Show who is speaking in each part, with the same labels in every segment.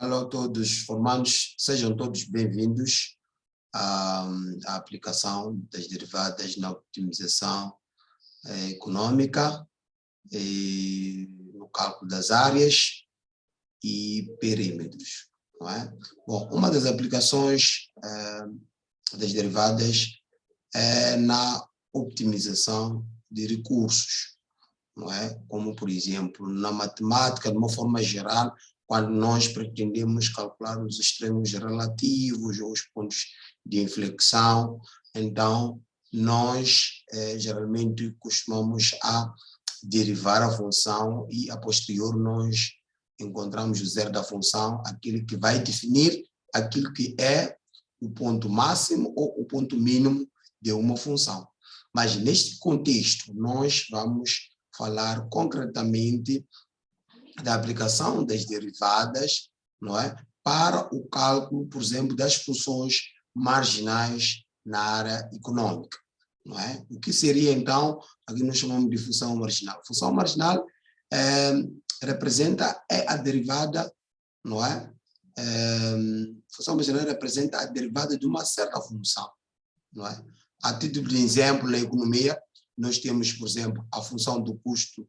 Speaker 1: Alô, todos formandos, sejam todos bem-vindos à aplicação das derivadas na optimização econômica, no cálculo das áreas e perímetros. Não é? Bom, uma das aplicações das derivadas é na optimização de recursos, não é? Como, por exemplo, na matemática, de uma forma geral, quando nós pretendemos calcular os extremos relativos ou os pontos de inflexão, então nós geralmente costumamos a derivar a função e a posterior nós encontramos o zero da função, aquele que vai definir aquilo que é o ponto máximo ou o ponto mínimo de uma função. Mas neste contexto nós vamos falar concretamente da aplicação das derivadas, não é, para o cálculo, por exemplo, das funções marginais na área econômica, não é? O que seria então, aqui nós chamamos de função marginal. Função marginal representa a derivada, não é? Função marginal representa a derivada de uma certa função, não é? A título de exemplo, na economia, nós temos, por exemplo, a função do custo,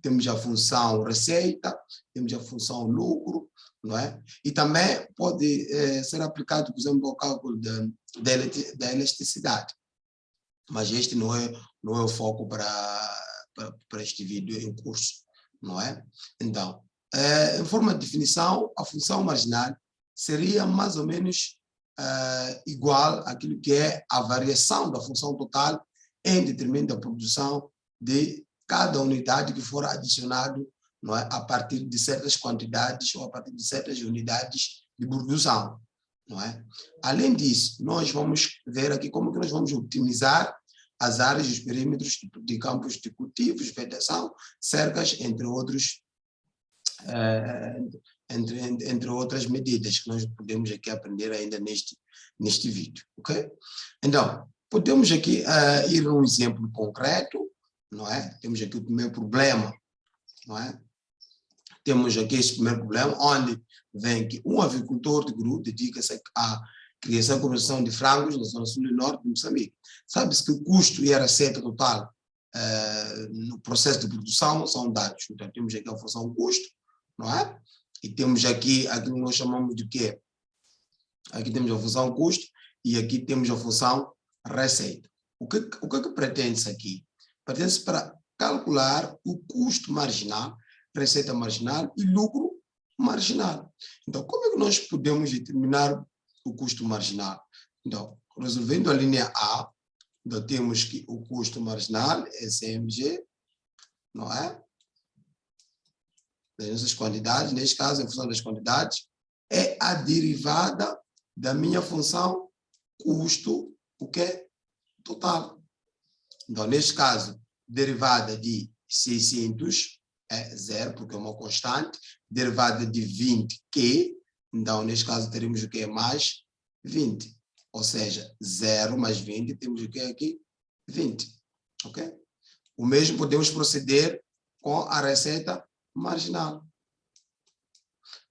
Speaker 1: temos a função receita, temos a função lucro, não é? E também pode ser aplicado, por exemplo, ao cálculo da elasticidade. Mas este não é o foco para este vídeo em curso, não é? Então, em forma de definição, a função marginal seria mais ou menos igual àquilo que é a variação da função total em detrimento da produção de cada unidade que for adicionado, não é, a partir de certas quantidades ou a partir de certas unidades de produção, não é? Além disso, nós vamos ver aqui como que nós vamos optimizar as áreas e os perímetros de campos de cultivos, vegetação, cercas, entre outros, entre outras medidas que nós podemos aqui aprender ainda neste vídeo, ok? Então, podemos aqui ir a um exemplo concreto, não é? Temos aqui o primeiro problema, não é? Temos aqui esse primeiro problema, onde vem que um avicultor de Guru dedica-se à criação e comercialização de frangos na zona sul e norte de Moçambique. Sabe-se que o custo e a receita total no processo de produção são dados. Então, temos aqui a função custo, não é? E temos aqui aquilo que nós chamamos de quê? Aqui temos a função custo e aqui temos a função receita. O que pretende-se aqui? Pretende-se para calcular o custo marginal, receita marginal e lucro marginal. Então, como é que nós podemos determinar o custo marginal? Então, resolvendo a linha A, então temos que o custo marginal é CMG, não é? Das nossas quantidades, neste caso, em função das quantidades, é a derivada da minha função custo, o que é total. Então, neste caso, derivada de 600 é zero, porque é uma constante, derivada de 20, que, então, neste caso, teremos o que é mais 20. Ou seja, 0 mais 20, temos o que aqui? 20. Ok? O mesmo podemos proceder com a receita marginal.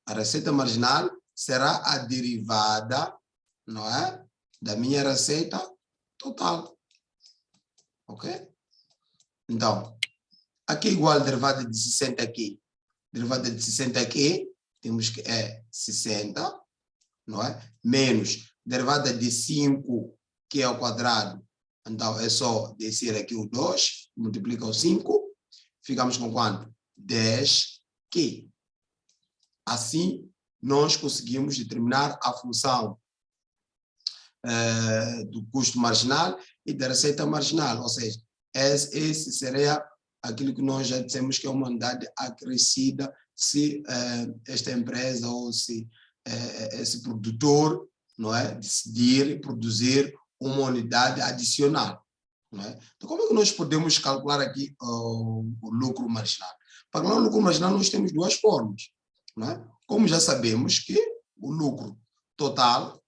Speaker 1: A receita marginal será a derivada, não é, da minha receita total. Ok? Então, aqui é igual a derivada de 60 aqui. Derivada de 60 aqui, temos que é 60, não é? Menos derivada de 5, que é ao quadrado. Então, é só descer aqui o 2, multiplica o 5, ficamos com quanto? 10Q. Assim, nós conseguimos determinar a função do custo marginal e da receita marginal, ou seja, esse seria aquilo que nós já dissemos que é uma unidade acrescida se esta empresa ou se esse produtor, não é, decidir produzir uma unidade adicional. Não é? Então, como é que nós podemos calcular aqui o lucro marginal? Para calcular o lucro marginal, nós temos duas formas. Não é? Como já sabemos que o lucro total,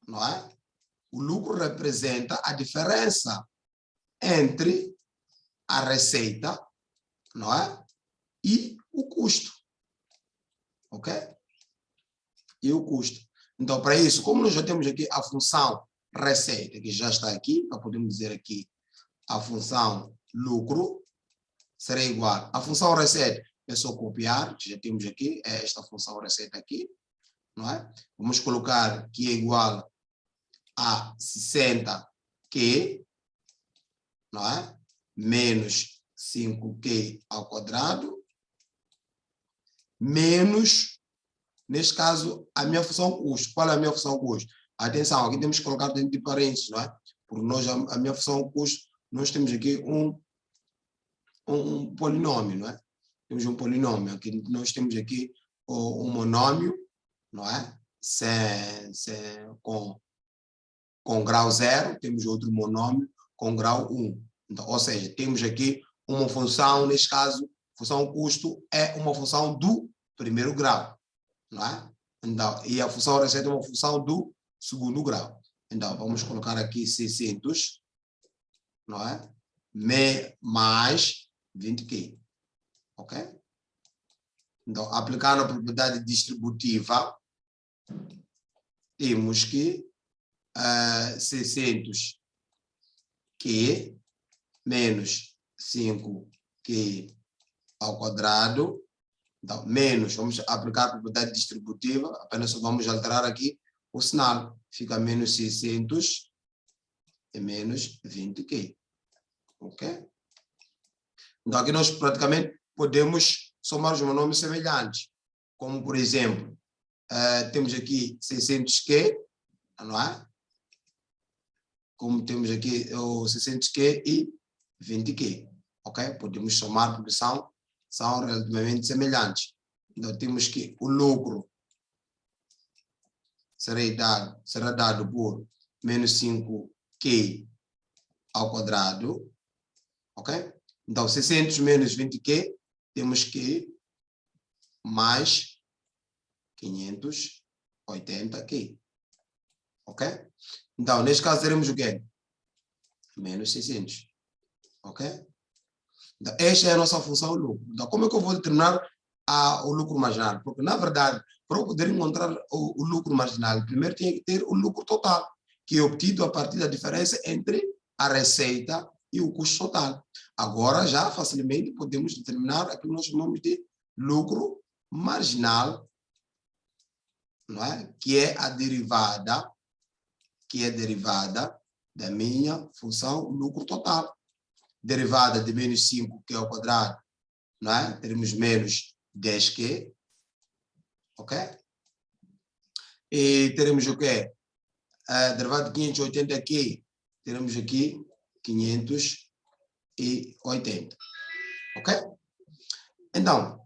Speaker 1: não é? O lucro representa a diferença entre a receita, não é? E o custo. e o custo. Então, para isso, como nós já temos aqui a função receita, que já está aqui, nós podemos dizer aqui a função lucro será igual. A função receita é só copiar, que já temos aqui, é esta função receita aqui, não é? Vamos colocar que é igual a 60Q, não é? Menos 5Q ao quadrado, menos, neste caso, a minha função custo. Qual é a minha função custo? Atenção, aqui temos que colocar dentro de parênteses, não é? Porque nós, a minha função custo, nós temos aqui um polinômio, não é? Temos um polinômio. Aqui nós temos aqui um monômio, não é? Com grau 0, temos outro monômio com grau 1. Então, ou seja, temos aqui uma função, neste caso, função custo é uma função do primeiro grau, não é? Então, e a função receita é uma função do segundo grau. Então, vamos colocar aqui 600, não é? Mais 20Q, ok? Então, aplicando a propriedade distributiva, temos que 600Q menos 5Q ao quadrado, então, menos, vamos aplicar a propriedade distributiva, apenas só vamos alterar aqui o sinal, fica menos 600 e menos 20Q, ok? Então, aqui nós praticamente podemos somar os monômios semelhantes, como, por exemplo, temos aqui 600Q, não é? Como temos aqui o 600Q e 20Q, ok? Podemos somar porque são relativamente semelhantes. Então, temos que o lucro será dado por menos 5Q ao quadrado, ok? Então, 600 menos 20Q, temos que mais 580Q, ok? Então, neste caso, teremos o quê? Menos 600, ok? Então, esta é a nossa função lucro. Então, como é que eu vou determinar o lucro marginal? Porque, na verdade, para eu poder encontrar o lucro marginal, primeiro tinha que ter o lucro total, que é obtido a partir da diferença entre a receita e o custo total. Agora, já facilmente podemos determinar aquilo que nós chamamos de lucro marginal, não é? Que é a derivada da minha função lucro total. Derivada de menos 5Q ao quadrado, não é? Teremos menos 10Q, ok? E teremos o quê? Derivada de 580Q, teremos aqui 580, ok? Então,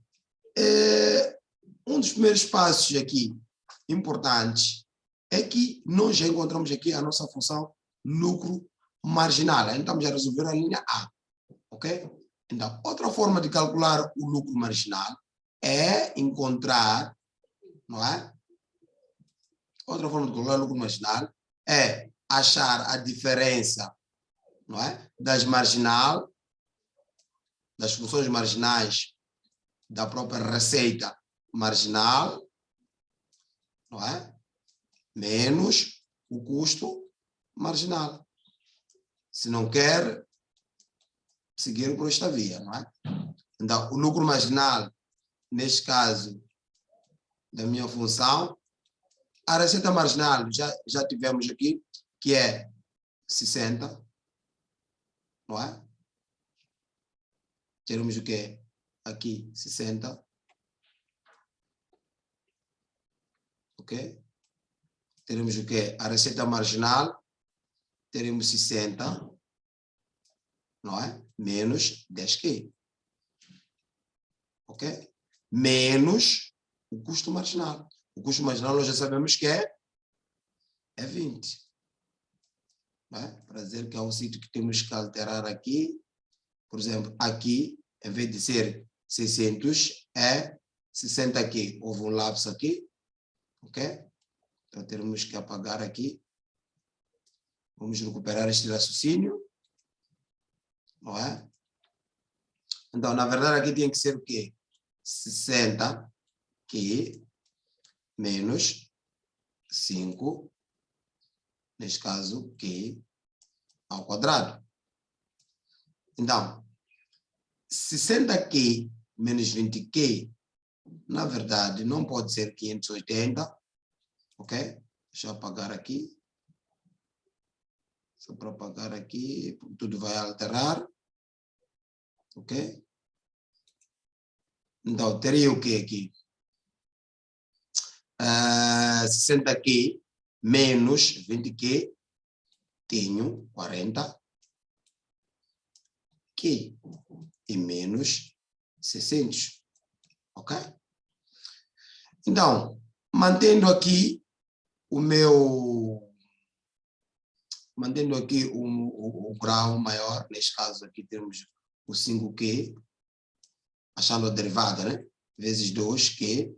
Speaker 1: um dos primeiros passos aqui importantes é que nós já encontramos aqui a nossa função lucro marginal. Então, estamos a resolver a linha A, ok? Então, outra forma de calcular o lucro marginal é encontrar, não é? Outra forma de calcular o lucro marginal é achar a diferença, não é? Das funções marginais da própria receita marginal, não é? Menos o custo marginal. Se não quer seguir por esta via, não é? Então, o lucro marginal, neste caso, da minha função, a receita marginal já tivemos aqui, que é 60, não é? Teremos o quê? Aqui, 60. Ok? Teremos o quê? A receita marginal, teremos 60, não é? Menos 10Q. Ok? Menos o custo marginal. O custo marginal nós já sabemos que é 20. Não é? Para dizer que é um sítio que temos que alterar aqui. Por exemplo, aqui, em vez de ser 600, é 60Q. Houve um lapso aqui. Ok? Então, temos que apagar aqui. Vamos recuperar este raciocínio. Não é? Então, na verdade, aqui tem que ser o quê? 60Q menos 5, neste caso, Q ao quadrado. Então, 60Q menos 20Q, na verdade, não pode ser 580, ok? Deixa eu apagar aqui. Só para apagar aqui, tudo vai alterar, ok? Então, teria o que aqui? 60Q menos 20Q, tenho 40Q e menos 600, ok? Então, mantendo aqui o grau maior, neste caso aqui temos o 5Q, achando a derivada, né? Vezes 2Q,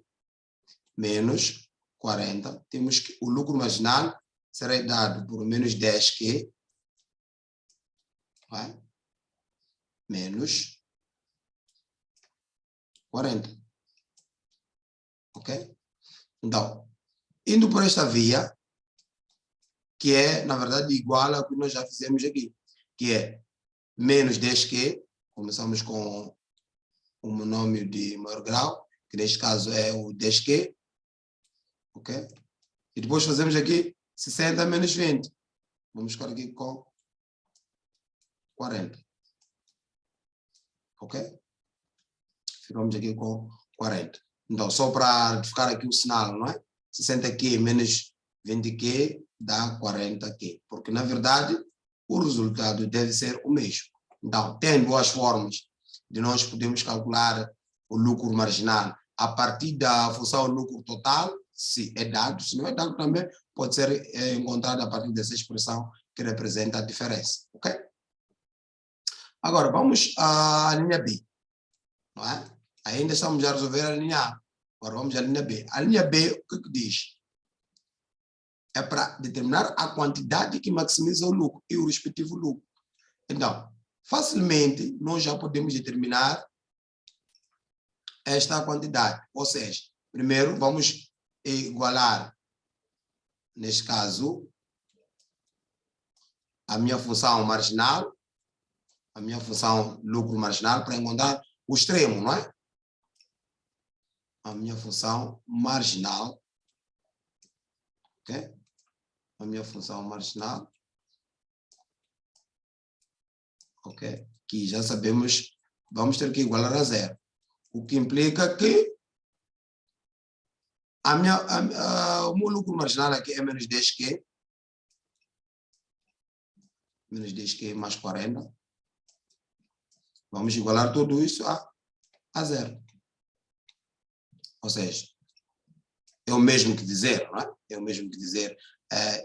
Speaker 1: menos 40. Temos que o lucro marginal será dado por menos 10Q, vai? Menos 40. Ok? Então, indo por esta via, que é, na verdade, igual ao que nós já fizemos aqui, que é menos 10Q, começamos com o monômio de maior grau, que neste caso é o 10Q, ok? E depois fazemos aqui 60 menos 20. Vamos ficar aqui com 40. Ok? Ficamos aqui com 40. Então, só para ficar aqui o sinal, não é? 60Q menos 20Q dá 40Q. Porque, na verdade, o resultado deve ser o mesmo. Então, tem duas formas de nós podermos calcular o lucro marginal a partir da função lucro total, se é dado, se não é dado também, pode ser encontrado a partir dessa expressão que representa a diferença. Ok? Agora, vamos à linha B. Não é? Ainda estamos a resolver a linha A. Agora vamos à linha B. A linha B, o que diz? É para determinar a quantidade que maximiza o lucro e o respectivo lucro. Então, facilmente, nós já podemos determinar esta quantidade. Ou seja, primeiro vamos igualar, neste caso, a minha função marginal, a minha função lucro marginal, para encontrar o extremo, não é? A minha função marginal, ok? A minha função marginal, ok? Que já sabemos, vamos ter que igualar a zero. O que implica que o meu lucro marginal aqui é menos 10Q. Menos 10Q mais 40. Vamos igualar tudo isso a zero. Ou seja, é o mesmo que dizer, não é? É o mesmo que dizer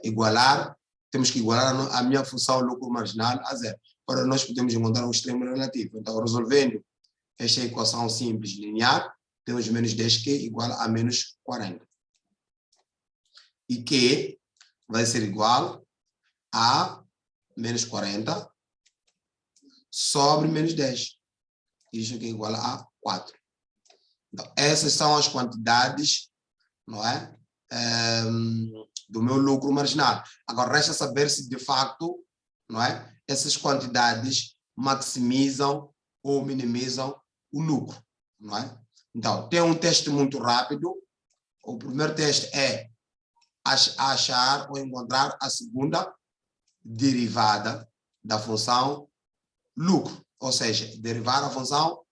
Speaker 1: igualar, temos que igualar a minha função lucro marginal a zero. Para nós podemos encontrar um extremo relativo. Então, resolvendo esta equação simples linear, temos menos 10Q igual a menos 40. E Q vai ser igual a menos 40 sobre menos 10. Isso aqui é igual a 4. Então, essas são as quantidades, não é? Do meu lucro marginal. Agora, resta saber se de facto, não é? Essas quantidades maximizam ou minimizam o lucro, não é? Então, tem um teste muito rápido. O primeiro teste é achar ou encontrar a segunda derivada da função lucro, ou seja, derivar a função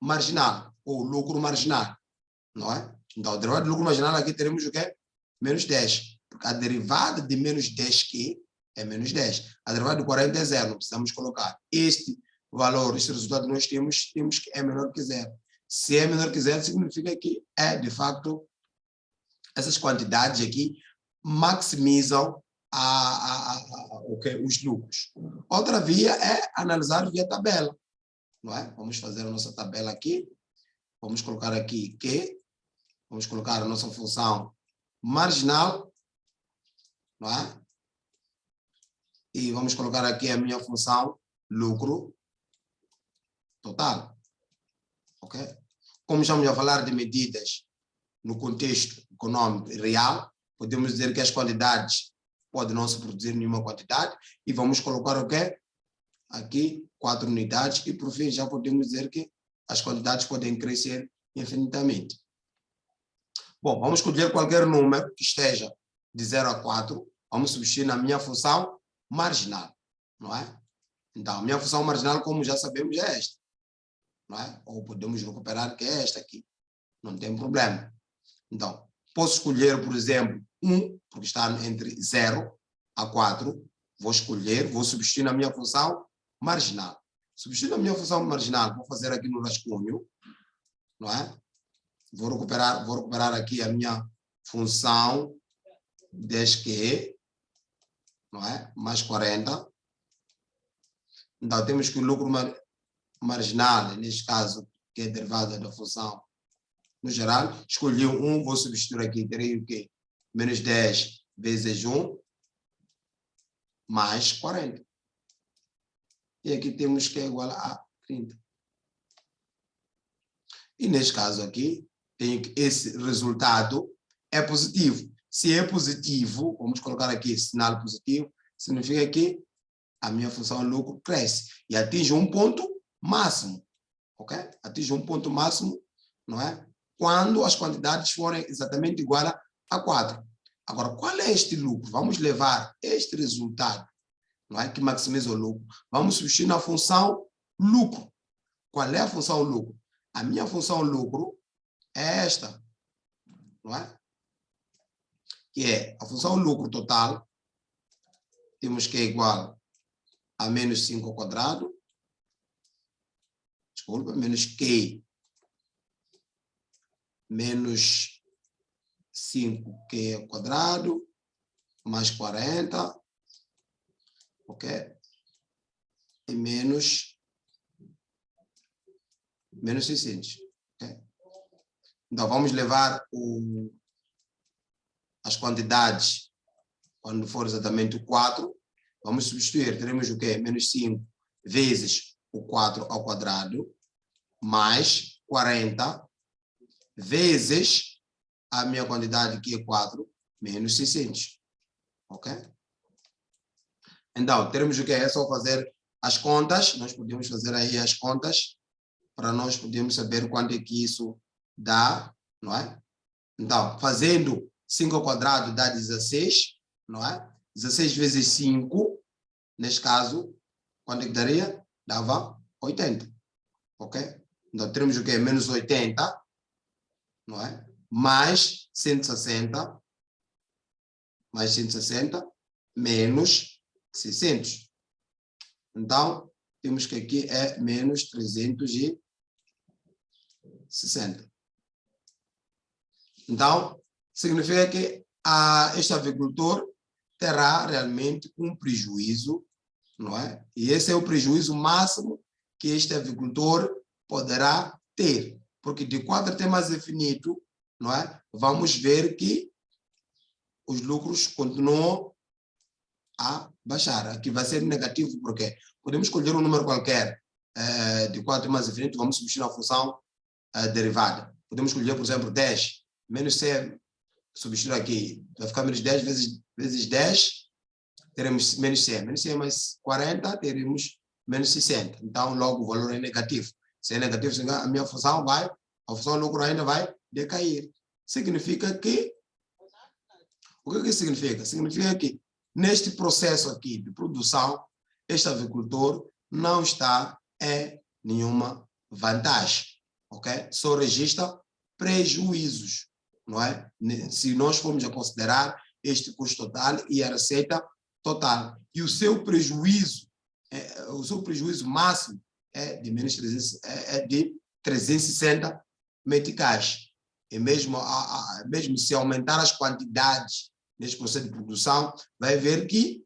Speaker 1: marginal, ou lucro marginal, não é? Então, a derivada do lucro marginal aqui teremos o quê? Menos 10, porque a derivada de menos 10Q é menos 10. A derivada de 40 é zero, não precisamos colocar. Este valor, este resultado que nós temos que é menor que zero. Se é menor que zero, significa que de facto, essas quantidades aqui maximizam os lucros. Outra via é analisar via tabela. Não é? Vamos fazer a nossa tabela aqui. Vamos colocar aqui Q. Vamos colocar a nossa função marginal. Não é? E vamos colocar aqui a minha função lucro total. Ok? Como estamos a falar de medidas no contexto econômico real, podemos dizer que as quantidades podem não se produzir nenhuma quantidade, e vamos colocar o quê? Aqui, 4 unidades, e por fim já podemos dizer que as quantidades podem crescer infinitamente. Bom, vamos escolher qualquer número que esteja de 0 a 4, vamos substituir na minha função marginal, não é? Então, a minha função marginal, como já sabemos, é esta, não é? Ou podemos recuperar que é esta aqui, não tem problema. Então, posso escolher, por exemplo, 1, porque está entre 0 a 4, vou substituir na minha função marginal. Substituir na minha função marginal, vou fazer aqui no rascunho, não é? Vou recuperar aqui a minha função 10Q, não é? Mais 40. Então, temos que o lucro marginal, neste caso, que é derivada da função no geral, escolhi 1, vou substituir aqui, terei o quê? Menos 10 vezes 1, mais 40. E aqui temos que é igual a 30. E neste caso aqui, tenho que esse resultado é positivo. Se é positivo, vamos colocar aqui sinal positivo, significa que a minha função lucro cresce e atinge um ponto máximo, ok? Atinge um ponto máximo, não é? Quando as quantidades forem exatamente iguais a 4. Agora, qual é este lucro? Vamos levar este resultado, não é? Que maximiza o lucro. Vamos substituir na função lucro. Qual é a função lucro? A minha função lucro é esta, não é? Que é a função lucro total, temos que é igual a menos 5 ao quadrado, desculpa, menos Q, menos 5Q ao quadrado, mais 40, ok? E menos 600, ok? Então, vamos levar as quantidades, quando for exatamente o 4, vamos substituir, teremos o quê? Menos 5 vezes o 4 ao quadrado, mais 40, vezes a minha quantidade, que é 4, menos 600. Ok? Então, teremos o quê? É só fazer as contas, nós podemos fazer aí as contas, para nós podermos saber quanto é que isso dá, não é? Então, fazendo 5 ao quadrado dá 16, não é? 16 vezes 5, neste caso, quanto é que daria? Dava 80, ok? Então, teremos o quê? Menos 80, não é? Mais 160, menos 600. Então, temos que aqui é menos 360. Então, significa que este avicultor terá realmente um prejuízo, não é? E esse é o prejuízo máximo que este avicultor poderá ter, porque de 4 até mais infinito, não é? Vamos ver que os lucros continuam a baixar. Aqui vai ser negativo, porque podemos escolher um número qualquer de 4 mais infinito, vamos substituir a função derivada. Podemos escolher, por exemplo, 10, menos C, substituir aqui, vai ficar menos 10 vezes 10, teremos menos C. Menos C mais 40, teremos menos 60. Então, logo o valor é negativo. Se é negativo, a minha função a função lucro ainda vai decair. Significa que, o que significa? Significa que neste processo aqui de produção, este avicultor não está em nenhuma vantagem, ok? Só registra prejuízos, não é? Se nós formos a considerar este custo total e a receita total. E o seu prejuízo máximo é de menos 360 meticais. E mesmo se aumentar as quantidades neste processo de produção, vai ver que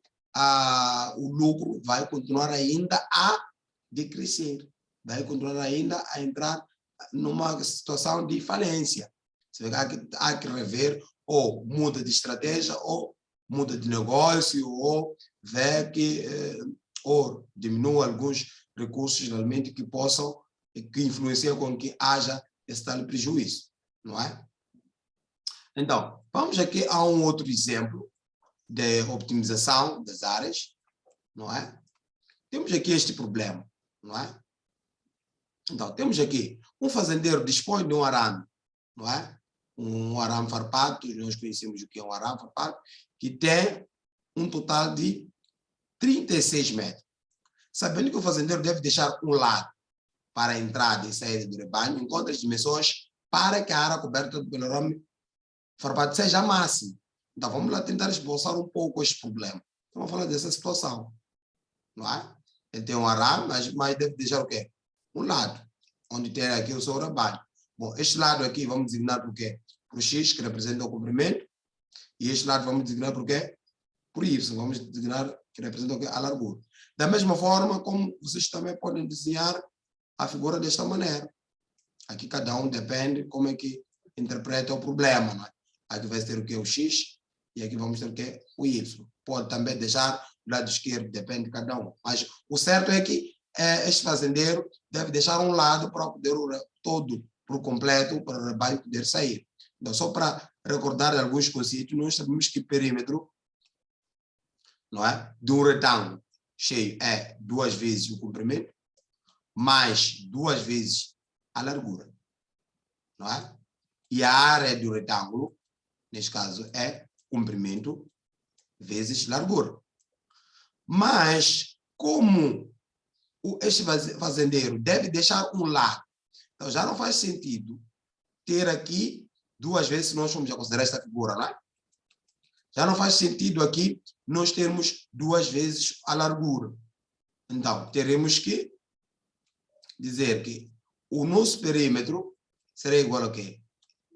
Speaker 1: o lucro vai continuar ainda a decrescer, vai continuar ainda a entrar numa situação de falência. Há que rever, ou muda de estratégia, ou muda de negócio, ou ver que ou diminua alguns recursos realmente que influenciem com que haja esse tal prejuízo, não é? Então, vamos aqui a um outro exemplo de optimização das áreas, não é? Temos aqui este problema, não é? Então, temos aqui um fazendeiro dispõe de um arame, não é? Um arame farpado, nós conhecemos o que é um arame farpado, que tem um total de 36 metros. Sabendo que o fazendeiro deve deixar um lado para a entrada e saída do rebanho, encontra as dimensões para que a área coberta pelo arame farpado seja máxima. Então, vamos lá tentar esboçar um pouco este problema. Então, vamos falar dessa situação, não é? Ele tem um arame, mas deve deixar o quê? Um lado, onde tem aqui o seu rebanho. Bom, este lado aqui vamos designar por quê? Por X, que representa o comprimento, e este lado vamos designar por quê? Por Y, vamos designar que representa o quê? A largura. Da mesma forma como vocês também podem desenhar a figura desta maneira. Aqui cada um depende como é que interpreta o problema, não é? Aqui vai ter o que? O X, e aqui vamos ter o que? O Y. Pode também deixar do lado esquerdo, depende de cada um. Mas o certo é que este fazendeiro deve deixar um lado para poder todo por completo, para o rebanho poder sair. Então, só para recordar alguns conceitos, nós sabemos que perímetro, não é? De um retângulo cheio é 2 vezes o comprimento, mais 2 vezes a largura, não é? E a área do retângulo, neste caso, é comprimento vezes largura. Mas, como este fazendeiro deve deixar um lado, então já não faz sentido ter aqui 2 vezes, se nós formos a considerar esta figura, não é? Já não faz sentido aqui nós termos 2 vezes a largura. Então, teremos que dizer que o nosso perímetro será igual a quê?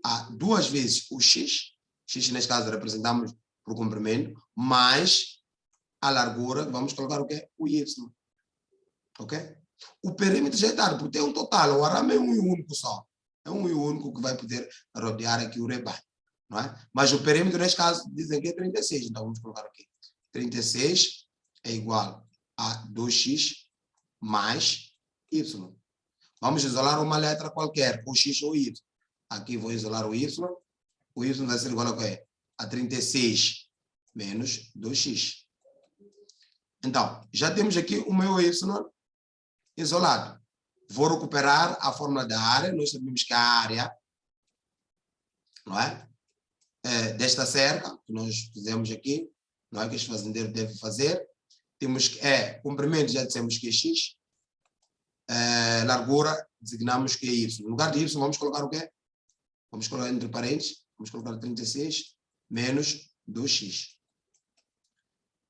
Speaker 1: A 2 vezes o x, x neste caso representamos por comprimento, mais a largura, vamos colocar o quê? O y. Ok? O perímetro já é dado, porque tem um total, o arame é um e único só. É um e único que vai poder rodear aqui o rebanho. Não é? Mas o perímetro, neste caso, dizem que é 36. Então, vamos colocar aqui. 36 é igual a 2x mais y. Vamos isolar uma letra qualquer, o x ou y. Aqui vou isolar o y. O y vai ser igual a quê? A 36 menos 2x. Então, já temos aqui o meu y isolado. Vou recuperar a fórmula da área. Nós sabemos que a área, não é? Desta cerca, que nós fizemos aqui, não é? Que este fazendeiro deve fazer. Temos que comprimento, já dissemos que é x. Largura, designamos que é y. No lugar de y, vamos colocar o quê? Vamos colocar entre parênteses, vamos colocar 36 menos 2x.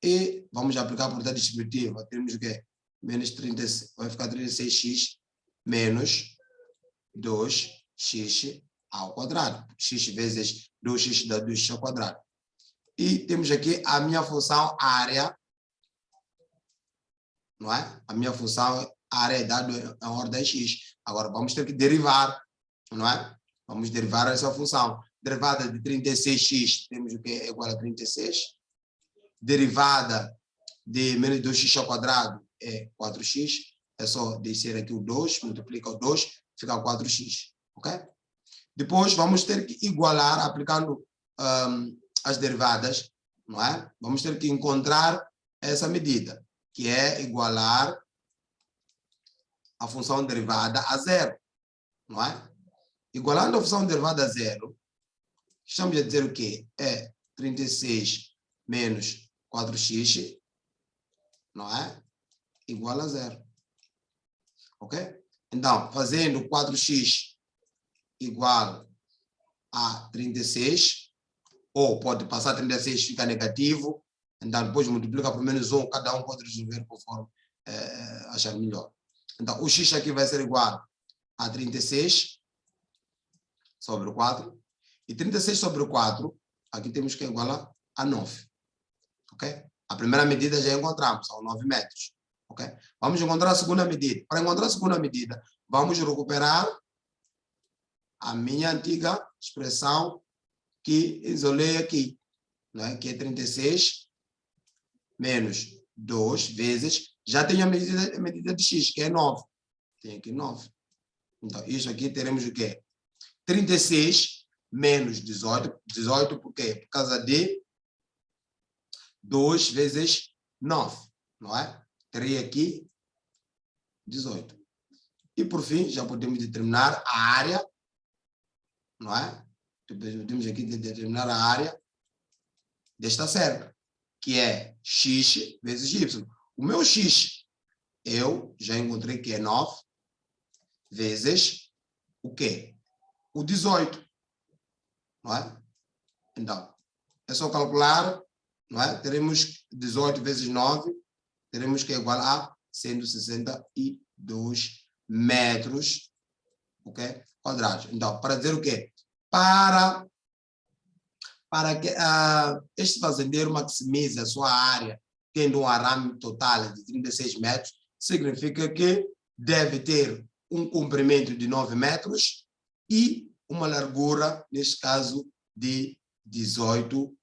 Speaker 1: E vamos aplicar a propriedade distributiva. Temos o quê? Menos 36, vai ficar 36x menos 2x ao quadrado. X vezes 2x dá 2x ao quadrado. E temos aqui a minha função área, não é? A minha função área é dada em ordem x. Agora vamos ter que derivar, não é? Vamos derivar essa função. Derivada de 36x, temos o que é igual a 36. Derivada de menos 2x ao quadrado é 4x. É só descer aqui o 2, multiplica o 2, fica 4x. Ok? Depois vamos ter que igualar, aplicando as derivadas, não é? Vamos ter que encontrar essa medida, que é igualar a função derivada a zero, não é? Igualando a função derivada a zero, estamos a dizer o quê? É 36 menos 4x, não é? Igual a zero. Ok? Então, fazendo 4x igual a 36, ou pode passar 36, fica negativo, então depois multiplica por menos 1, cada um pode resolver conforme achar melhor. Então, o x aqui vai ser igual a 36 sobre 4, e 36 sobre 4, aqui temos que igualar a 9. Ok? A primeira medida já encontramos, são 9 metros. Ok? Vamos encontrar a segunda medida. Para encontrar a segunda medida, vamos recuperar a minha antiga expressão que isolei aqui, não é? Que é 36 menos 2 vezes, já tenho a medida de x, que é 9. Tem aqui 9. Então, isso aqui teremos o quê? 36 menos 18. 18 por quê? Por causa de 2 vezes 9, não é? Teria aqui 18. E, por fim, já podemos determinar a área, não é? Podemos aqui determinar a área desta cerca, que é x vezes y. O meu x, eu já encontrei que é 9 vezes o quê? O 18, não é? Então, é só calcular, não é? Teremos 18 vezes 9, teremos que é igual a 162 metros, ok? Quadrados. Então, para dizer o quê? Para que este fazendeiro maximize a sua área, tendo um arame total de 36 metros, significa que deve ter um comprimento de 9 metros e uma largura, neste caso, de 18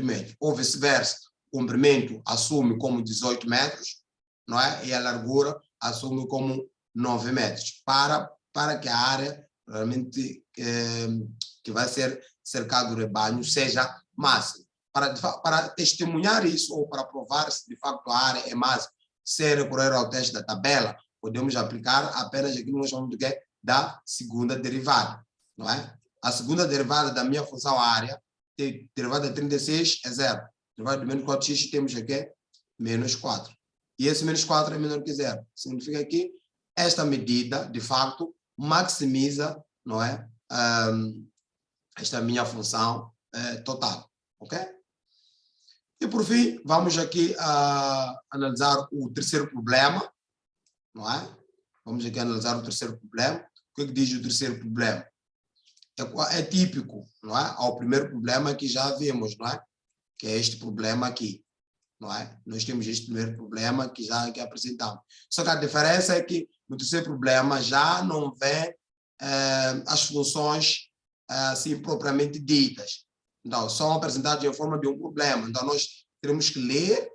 Speaker 1: metros. Ou vice-versa, o comprimento assume como 18 metros, não é? E a largura assume como 9 metros, para que a área realmente que vai ser cercado do rebanho seja máxima. Para testemunhar isso, ou para provar se de facto a área é máxima, se recorrer ao teste da tabela, podemos aplicar apenas aquilo que nós chamamos de quê? Da segunda derivada, não é? A segunda derivada da minha função área, derivada de 36 é 0. Derivada de menos 4x temos aqui menos 4. E esse menos 4 é menor que 0. Significa que esta medida, de facto, maximiza, não é? Esta minha função total, ok? E por fim, vamos aqui analisar o terceiro problema, não é? Vamos aqui analisar o terceiro problema. O que é que diz o terceiro problema? É típico, não é? Ao primeiro problema que já vimos, não é? Que é este problema aqui, não é? Nós temos este primeiro problema que já aqui apresentamos. Só que a diferença é que no terceiro problema já não vê as funções assim propriamente ditas. Então, são apresentadas em forma de um problema. Então, nós teremos que ler,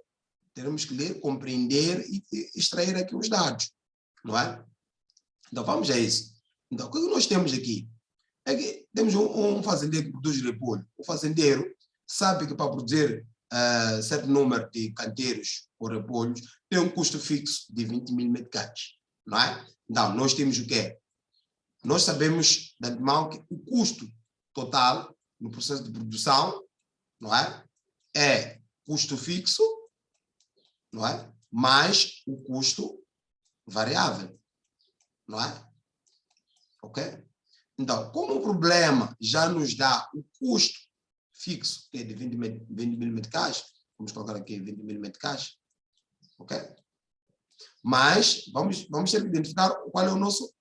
Speaker 1: compreender e extrair aqui os dados, não é? Então, vamos a isso. Então, o que nós temos aqui? É que temos um fazendeiro que produz repolho. O fazendeiro sabe que para produzir certo número de canteiros ou repolhos tem um custo fixo de 20.000 meticais, não é? Então, nós temos o quê? Nós sabemos de antemão que o custo total no processo de produção, não é? É custo fixo, não é? Mais o custo variável, não é? Ok? Então, como o problema já nos dá o custo fixo, que é de 20.000 meticais, vamos colocar aqui 20.000 meticais, ok? Mas vamos ter que identificar qual é o nosso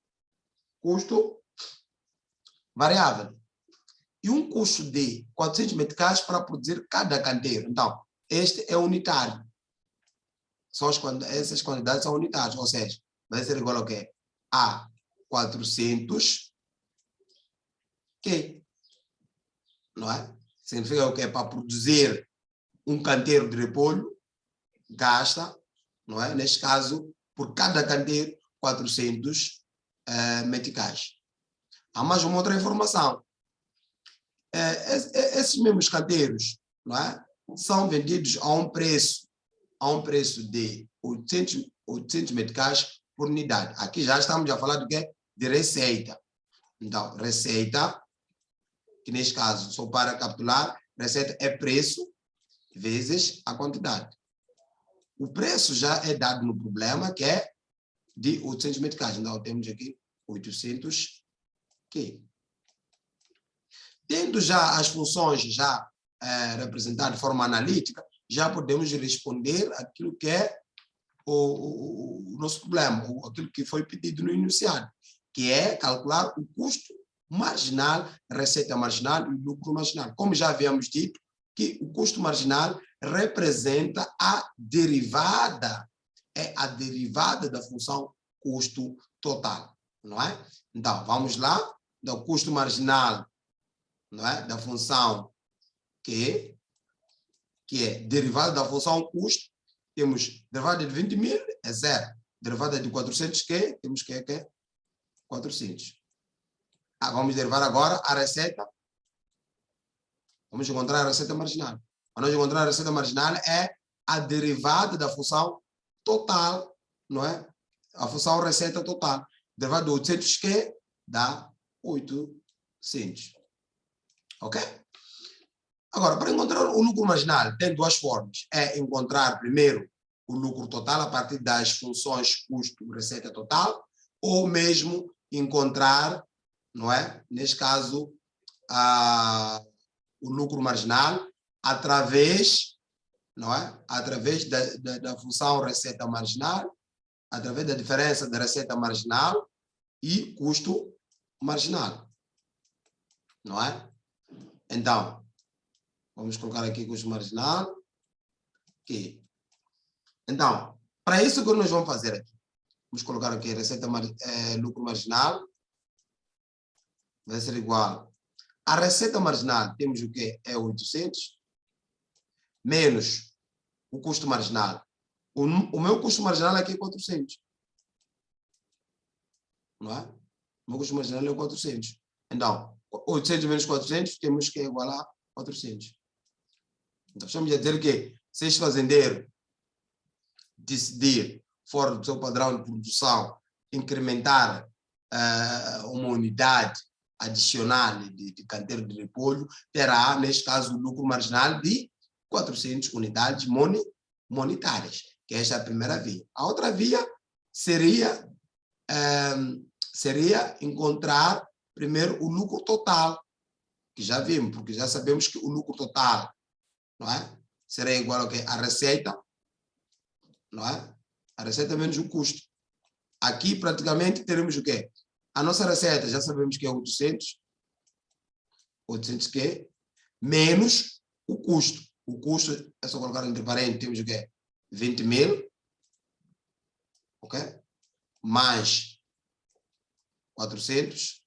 Speaker 1: custo variável. E um custo de 400 meticais para produzir cada canteiro. Então, este é unitário. Essas quantidades são unitárias, ou seja, vai ser igual ao quê? A 400 que, não é? Significa o quê? Para produzir um canteiro de repolho, gasta, não é? Neste caso, por cada canteiro, 400 meticais. Há mais uma outra informação. Esses mesmos canteiros, não é? São vendidos a um preço de 800 meticais por unidade. Aqui já estamos a falar do quê? De receita. Então, receita, que neste caso, só para capitular, receita é preço vezes a quantidade. O preço já é dado no problema, que é de 800 meticais. Então, temos aqui 800 Q. Tendo já as funções já representadas de forma analítica, já podemos responder aquilo que é o nosso problema, ou aquilo que foi pedido no iniciado, que é calcular o custo marginal, receita marginal e lucro marginal. Como já havíamos dito, que o custo marginal representa a derivada, é a derivada da função custo total, não é? Então, vamos lá, do custo marginal, não é? Da função que é derivada da função custo, temos derivada de 20.000 é 0, derivada de 400 que temos que é 400. Vamos derivar agora a receita. Vamos encontrar a receita marginal. Para nós encontrar a receita marginal é a derivada da função total, não é? A função receita total. Derivada de 800 que dá 800. Ok? Agora, para encontrar o lucro marginal, tem duas formas. É encontrar primeiro o lucro total a partir das funções custo, receita total, ou mesmo encontrar, não é? Neste caso, o lucro marginal através, não é? Através da função receita marginal, através da diferença da receita marginal e custo marginal, não é? Então, vamos colocar aqui custo marginal. Ok. Então, para isso que nós vamos fazer aqui, vamos colocar aqui receita lucro marginal vai ser igual a receita marginal, temos o que? É 800 menos o custo marginal. O meu custo marginal aqui é 400. Não é? O meu custo marginal é 400. Então, 800 menos 400, temos que igualar 400. Então, estamos a dizer que se este fazendeiro decidir, fora do seu padrão de produção, incrementar uma unidade adicional de canteiro de repolho, terá, neste caso, o lucro marginal de 400 unidades monetárias, que esta é a primeira via. A outra via seria encontrar primeiro o lucro total, que já vimos, porque já sabemos que o lucro total, não é? Será igual ao que? A receita, não é? A receita menos o custo. Aqui, praticamente, teremos o quê? A nossa receita, já sabemos que é 800 que menos o custo. O custo, é só colocar entre parênteses, temos o quê? 20 mil, ok? Mais 400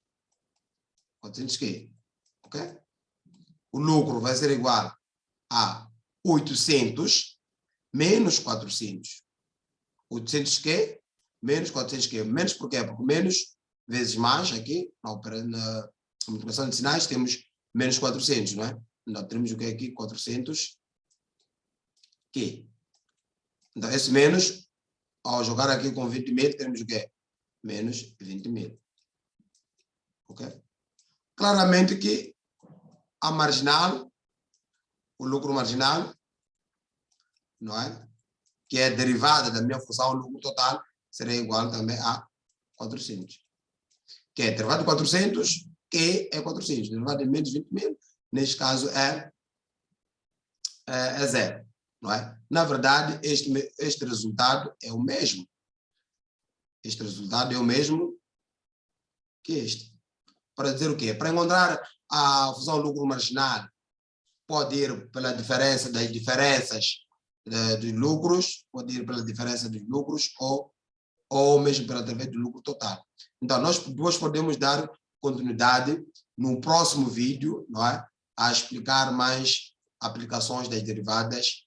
Speaker 1: que, ok? O lucro vai ser igual a 800 menos 400. 800 que menos 400 que. Menos por quê? Porque menos vezes mais aqui, na multiplicação de sinais, temos menos 400, não é? Então, temos o que aqui? 400 que. Então, esse menos, ao jogar aqui com 20 mil, temos o quê? Menos 20 mil. Ok? Claramente que a marginal, o lucro marginal, não é? Que é derivada da minha função lucro total, será igual também a 400. Que é derivado de 400, que é 400. Derivado de menos 20 mil, neste caso é zero. Não é? Na verdade, este resultado é o mesmo. Este resultado é o mesmo que este. Para dizer o quê? Para encontrar a função lucro marginal, pode ir pela diferença das diferenças dos lucros, pode ir pela diferença dos lucros ou mesmo através do lucro total. Então, nós depois podemos dar continuidade no próximo vídeo, não é? A explicar mais aplicações das derivadas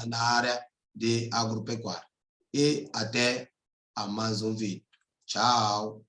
Speaker 1: na área de agropecuária. E até a mais um vídeo. Tchau!